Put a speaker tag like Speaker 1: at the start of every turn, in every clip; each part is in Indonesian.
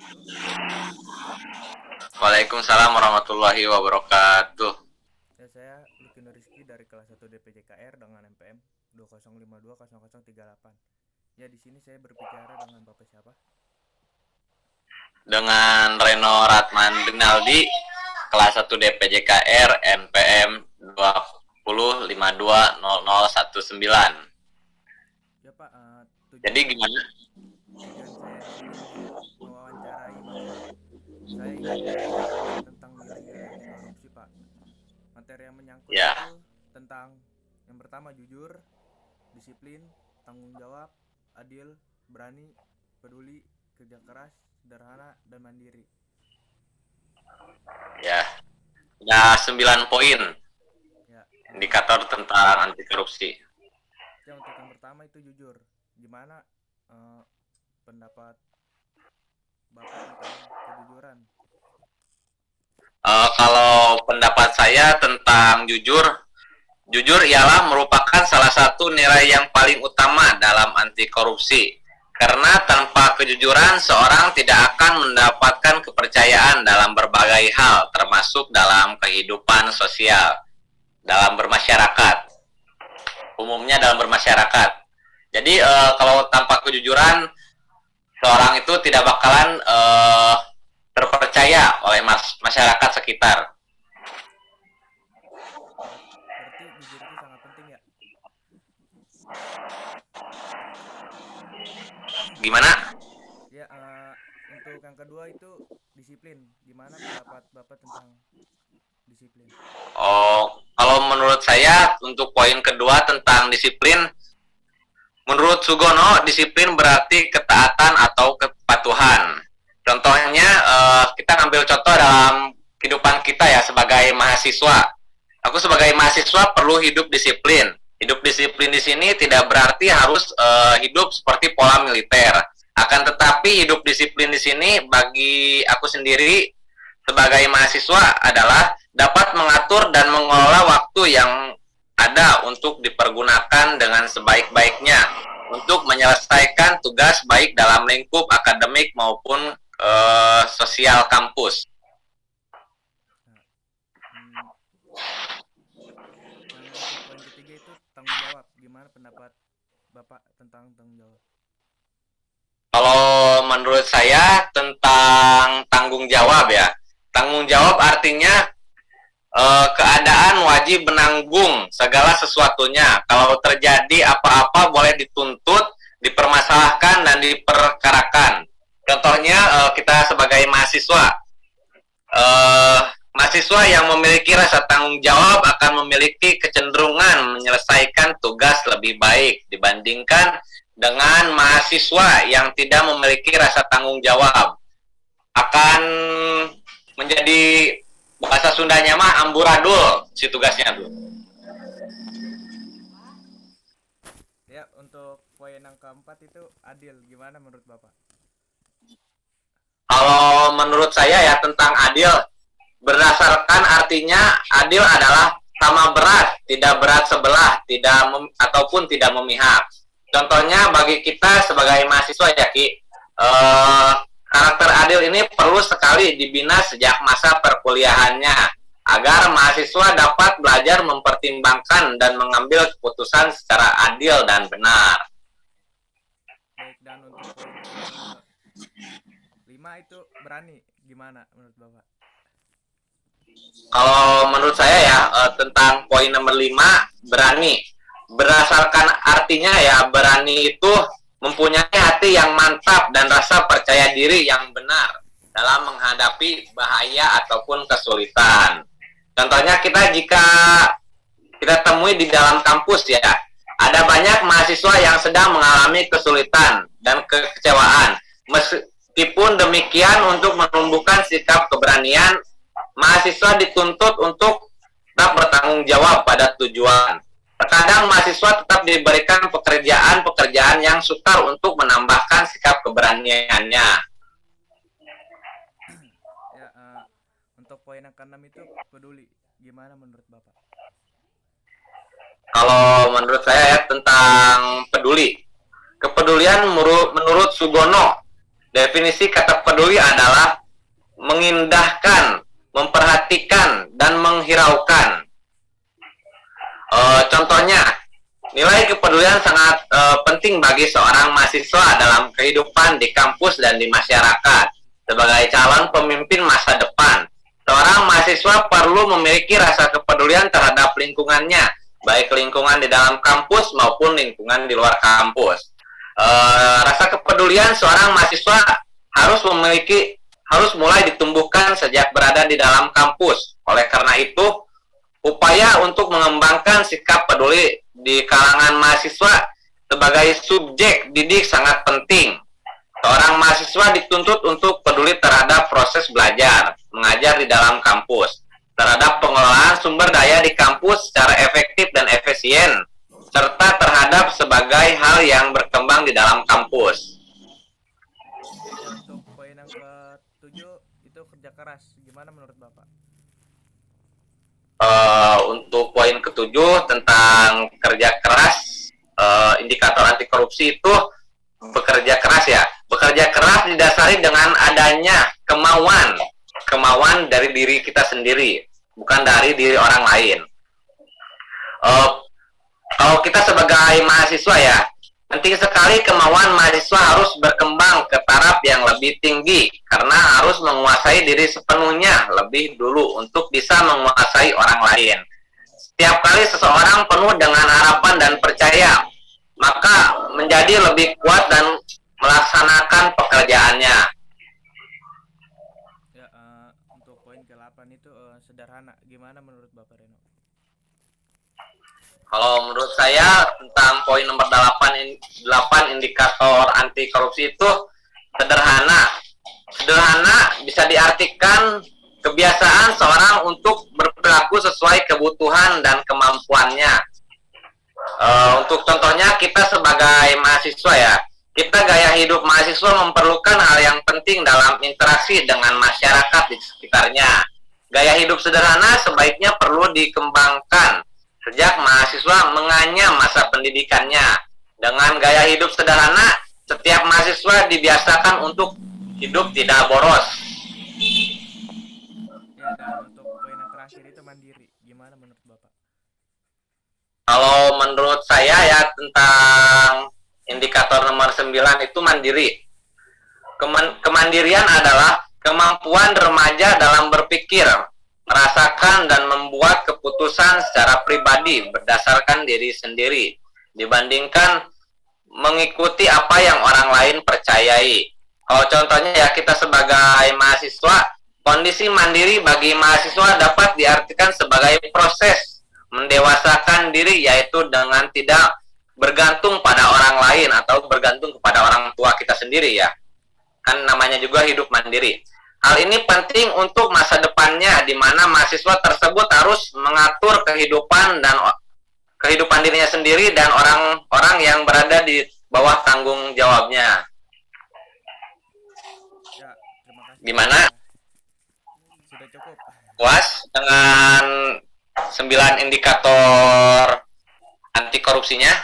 Speaker 1: Halo,
Speaker 2: Waalaikumsalam warahmatullahi wabarakatuh.
Speaker 1: ya saya Lukino Rizky dari kelas 1 DPJKR dengan MPM 20520038. Ya, di sini saya berbicara dengan Bapak siapa?
Speaker 2: Dengan Reno Ratman Denaldi, kelas 1 DPJKR NPM 20520019.
Speaker 1: Ya Pak,
Speaker 2: Jadi
Speaker 1: tujuan
Speaker 2: gimana?
Speaker 1: tujuan saya di sini untuk mewawancarai Bapak. Saya ingin menginformasi tentang nilai-nilai anti korupsi, Pak. Materi yang menyangkut
Speaker 2: Ya,
Speaker 1: itu tentang yang pertama jujur, disiplin, tanggung jawab, adil, berani, peduli, kerja keras, sederhana, dan mandiri.
Speaker 2: ya. Ada 9 poin
Speaker 1: Ya,
Speaker 2: indikator tentang anti korupsi.
Speaker 1: ya untuk yang pertama itu jujur. Gimana eh, pendapat Bapak tentang kejujuran?
Speaker 2: Kalau pendapat saya tentang jujur, jujur ialah merupakan salah satu nilai yang paling utama dalam anti korupsi. Karena tanpa kejujuran, seorang tidak akan mendapatkan kepercayaan dalam berbagai hal, termasuk dalam kehidupan sosial, dalam bermasyarakat, umumnya dalam bermasyarakat. Jadi kalau tanpa kejujuran, seorang itu tidak bakalan terpercaya oleh masyarakat sekitar.
Speaker 1: Berarti jujur itu sangat penting ya.
Speaker 2: Gimana?
Speaker 1: Ya, untuk yang kedua itu disiplin. Gimana pendapat Bapak tentang disiplin?
Speaker 2: Oh, kalau menurut saya untuk poin kedua tentang disiplin, menurut Sugono, disiplin berarti ketaatan atau kepatuhan. Contohnya, kita ambil contoh dalam kehidupan kita ya sebagai mahasiswa. Aku sebagai mahasiswa perlu hidup disiplin. Hidup disiplin di sini tidak berarti harus hidup seperti pola militer. Akan tetapi hidup disiplin di sini bagi aku sendiri sebagai mahasiswa adalah dapat mengatur dan mengelola waktu yang ada untuk dipergunakan dengan sebaik-baiknya untuk menyelesaikan tugas baik dalam lingkup akademik maupun sosial kampus.
Speaker 1: Nah, hmm, yang untuk poin ketiga itu tanggung jawab. Gimana pendapat Bapak tentang tanggung jawab?
Speaker 2: Kalau menurut saya tentang tanggung jawab ya, tanggung jawab artinya keadaan wajib menanggung segala sesuatunya. Kalau terjadi apa-apa boleh dituntut, dipermasalahkan dan diperkarakan. Contohnya kita sebagai mahasiswa, eh, mahasiswa yang memiliki rasa tanggung jawab akan memiliki kecenderungan menyelesaikan tugas lebih baik dibandingkan dengan mahasiswa yang tidak memiliki rasa tanggung jawab. Akan menjadi bahasa Sundanya mah amburadul si tugasnya tuh.
Speaker 1: Ya, untuk poin yang keempat itu adil. Gimana menurut Bapak?
Speaker 2: Kalau menurut saya ya tentang adil, berdasarkan artinya adil adalah sama berat, tidak berat sebelah, tidak ataupun tidak memihak. Contohnya bagi kita sebagai mahasiswa ya Ki, karakter adil ini perlu sekali dibina sejak masa perkuliahannya agar mahasiswa dapat belajar mempertimbangkan dan mengambil keputusan secara adil dan benar.
Speaker 1: Baik, dan untuk poin ke 5 itu berani. Gimana menurut Bapak?
Speaker 2: Kalau menurut saya ya tentang poin nomor 5 berani. Berdasarkan artinya ya berani itu mempunyai hati yang mantap dan rasa percaya diri yang benar dalam menghadapi bahaya ataupun kesulitan. Contohnya jika kita temui di dalam kampus ya, ada banyak mahasiswa yang sedang mengalami kesulitan dan kekecewaan. Meskipun demikian untuk menumbuhkan sikap keberanian, mahasiswa dituntut untuk tetap bertanggung jawab pada tujuan. Terkadang mahasiswa tetap diberikan pekerjaan-pekerjaan yang sukar untuk menambahkan sikap keberaniannya.
Speaker 1: Ya, untuk poin yang keenam itu peduli. Gimana menurut Bapak?
Speaker 2: Kalau menurut saya ya tentang peduli. Kepedulian menurut Sugono Definisi kata peduli adalah mengindahkan, memperhatikan, dan menghiraukan. Contohnya, nilai kepedulian sangat penting bagi seorang mahasiswa dalam kehidupan di kampus dan di masyarakat. Sebagai calon pemimpin masa depan, seorang mahasiswa perlu memiliki rasa kepedulian terhadap lingkungannya, baik lingkungan di dalam kampus maupun lingkungan di luar kampus. Rasa kepedulian seorang mahasiswa harus mulai ditumbuhkan sejak berada di dalam kampus. Oleh karena itu, upaya untuk mengembangkan sikap peduli di kalangan mahasiswa sebagai subjek didik sangat penting. Seorang mahasiswa dituntut untuk peduli terhadap proses belajar, mengajar di dalam kampus, terhadap pengelolaan sumber daya di kampus secara efektif dan efisien, serta terhadap sebagai hal yang berkembang di dalam kampus.
Speaker 1: Untuk poin yang ke-7 itu kerja keras. Gimana menurut Bapak?
Speaker 2: Untuk poin ke-7 tentang kerja keras, indikator anti korupsi itu bekerja keras ya. Bekerja keras didasari dengan adanya kemauan dari diri kita sendiri, bukan dari diri orang lain. Kalau kita sebagai mahasiswa ya, penting sekali kemauan mahasiswa harus berkembang ke taraf yang lebih tinggi, karena harus menguasai diri sepenuhnya lebih dulu untuk bisa menguasai orang lain. Setiap kali seseorang penuh dengan harapan dan percaya, maka menjadi lebih kuat dan melaksanakan pekerjaannya.
Speaker 1: Ya, untuk poin ke-8 itu sederhana. Gimana menurut Bapak Reno?
Speaker 2: Kalau menurut saya tentang poin nomor 8 indikator anti korupsi itu sederhana. Sederhana bisa diartikan kebiasaan seorang untuk berperilaku sesuai kebutuhan dan kemampuannya. Untuk contohnya, kita sebagai mahasiswa ya, kita gaya hidup mahasiswa memerlukan hal yang penting dalam interaksi dengan masyarakat di sekitarnya. Gaya hidup sederhana sebaiknya perlu dikembangkan sejak mahasiswa menganyam masa pendidikannya. Dengan gaya hidup sederhana, setiap mahasiswa dibiasakan untuk hidup tidak boros.
Speaker 1: Ya, dan untuk poin yang terakhir itu mandiri. Gimana menurut Bapak?
Speaker 2: Kalau menurut saya ya, tentang indikator nomor 9 itu mandiri. Kemandirian adalah kemampuan remaja dalam berpikir, merasakan dan membuat keputusan secara pribadi berdasarkan diri sendiri, dibandingkan mengikuti apa yang orang lain percayai. Contohnya ya, kita sebagai mahasiswa, kondisi mandiri bagi mahasiswa dapat diartikan sebagai proses mendewasakan diri, yaitu dengan tidak bergantung pada orang lain atau bergantung kepada orang tua kita sendiri ya. Kan namanya juga hidup mandiri. Hal ini penting untuk masa depannya, di mana mahasiswa tersebut harus mengatur kehidupan dirinya sendiri dan orang-orang yang berada di bawah tanggung jawabnya.
Speaker 1: Ya, terima kasih.
Speaker 2: Gimana?
Speaker 1: Sudah cukup.
Speaker 2: Puas dengan 9 indikator anti korupsinya?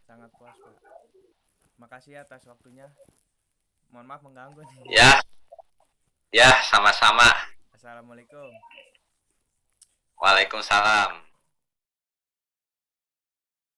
Speaker 1: Sangat puas, Pak. Makasih atas waktunya. Mohon maaf mengganggu nih.
Speaker 2: Ya, sama-sama.
Speaker 1: Assalamualaikum.
Speaker 2: Waalaikumsalam.